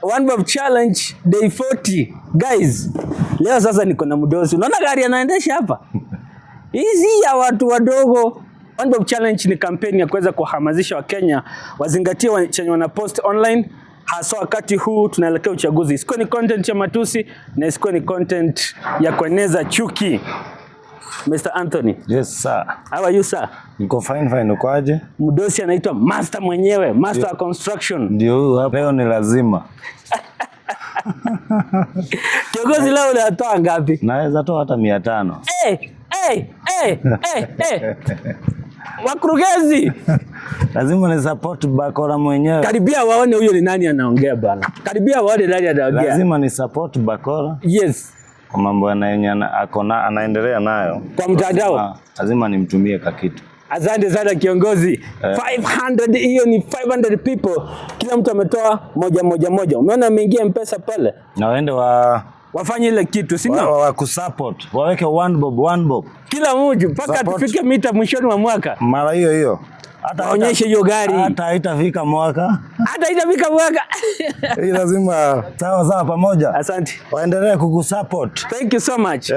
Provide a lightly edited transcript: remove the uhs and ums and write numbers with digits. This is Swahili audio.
One Bob Challenge day 40. Guys, leo sasa niko na mdosi. Unaona gari anaendesha hapa? Hizi ya watu wadogo. One Bob Challenge ni kampeni ya kuweza kuhamasisha Wakenya wazingatie chenye wanapost online, hasa wakati huu tunaelekea uchaguzi. Isikuwe ni content ya matusi na isikuwe ni content ya kueneza chuki. Mr. Anthony. Yes, sir. How are you, sir? Niko fine, uko aje? Mdosi anaitwa Master mwenyewe, Master Construction. Ndio hapa leo ni lazima. Kiongozi leo unatoa ngapi? Naweza toa hata 500. Wakurugenzi. Lazima ni support Bakora mwenyewe. Karibia waone huyo ni nani anaongea bana. Karibia waone nani anaongea. Lazima ni support Bakora. Yes. Kwa mambo anaendelea nayo. Kwa mtandao. Lazima nimtumie kakitu. Asante sana kiongozi. 500, hiyo ni 500 people. Kila mtu ametoa moja. Umeona ameingia M-Pesa pale? Na waende wafanye ile kitu, si ndio? Wa kusupport. Waweke one bob. Kila mmoja mpaka tufike mita mwishoni wa mwaka. Mara hiyo. Hata onyeshe hiyo gari. Hata haitafika mwaka. Hii lazima sawa pamoja. Asante. Waendelee kukusupport. Thank you so much.